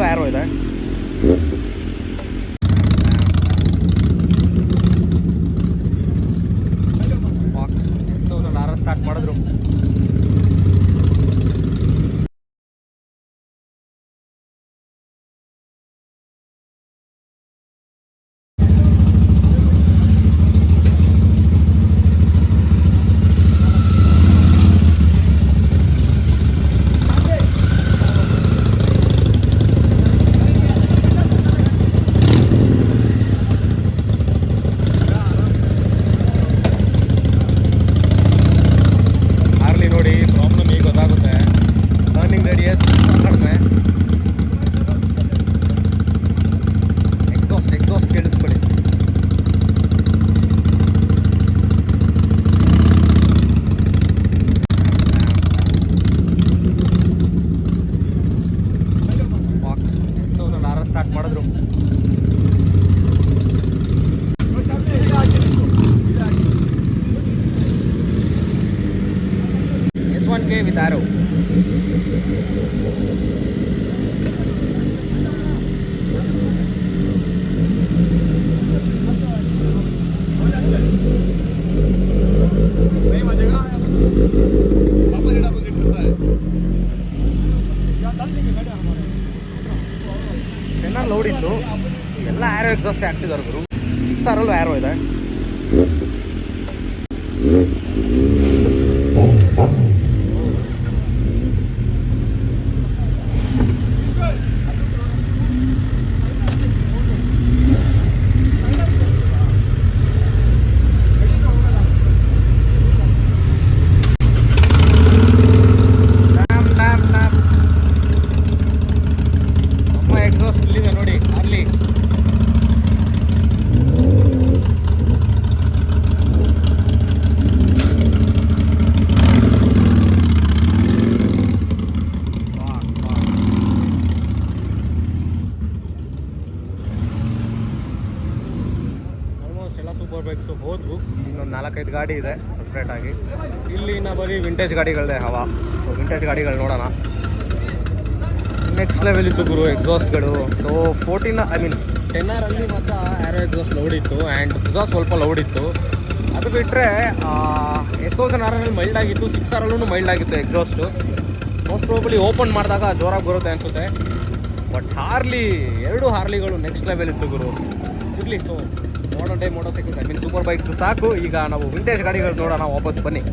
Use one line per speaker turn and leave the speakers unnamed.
Arrow ಇದೆ. Start ಮಾಡಿದ್ರು. Start ಮಾಡಿದ್ರು. S1K with arrow. ಲೋಡ್ ಇತ್ತು, ಎಲ್ಲ ಆ್ಯರೋ ಎಕ್ಸಾಸ್ಟ್ ಹಾಕ್ಸಿದ್ದಾರೆ ಗುರು. 6R ಆ್ಯರೋ ಇದೆ. ಎಕ್ಸಾಸ್ಟ್ ಇಲ್ಲಿದೆ ನೋಡಿ ಅಲ್ಲಿ. ಆಲ್ಮೋಸ್ಟ್ ಎಲ್ಲ ಸೂಪರ್ ಬೈಕ್ಸು ಹೋದ್ವು. ಇನ್ನೊಂದು 4-5 ಗಾಡಿ ಇದೆ ಸಪ್ರೇಟಾಗಿ. ಇಲ್ಲಿ ಇನ್ನು ಬರೀ ವಿಂಟೇಜ್ ಗಾಡಿಗಳದೇ ಹವಾ. ಸೊ ವಿಂಟೇಜ್ ಗಾಡಿಗಳು ನೋಡೋಣ. ನೆಕ್ಸ್ಟ್ ಲೆವೆಲ್ ಇತ್ತು ಗುರು ಎಕ್ಸಾಸ್ಟ್ಗಳು. ಸೊ 10R ಅಲ್ಲಿ ಮಾತ್ರ ಆ್ಯರೋ ಎಕ್ಸಾಸ್ಟ್ ಲೌಡ್ ಇತ್ತು ಆ್ಯಂಡ್ ಎಕ್ಸಾಸ್ಟ್ ಸ್ವಲ್ಪ ಲೌಡ್ ಇತ್ತು. ಅದು ಬಿಟ್ಟರೆ S1000R ಮೈಲ್ಡ್ ಆಗಿತ್ತು, 6R ಮೈಲ್ಡ್ ಆಗಿತ್ತು ಎಕ್ಸಾಸ್ಟು. ಮೋಸ್ಟ್ ಪ್ರಾಬಲಿ ಓಪನ್ ಮಾಡಿದಾಗ ಜೋರಾಗಿ ಬರುತ್ತೆ ಅನಿಸುತ್ತೆ. ಬಟ್ ಎರಡು ಹಾರ್ಲಿಗಳು ನೆಕ್ಸ್ಟ್ ಲೆವೆಲ್ ಇತ್ತು ಗುರು. ಇರಲಿ. So modern day motor cycles super bikes ಸಾಕು. ಈಗ ನಾವು ವಿಂಟೇಜ್ ಗಾಡಿಗಳು ನೋಡೋಣ ವಾಪಸ್ ಬನ್ನಿ.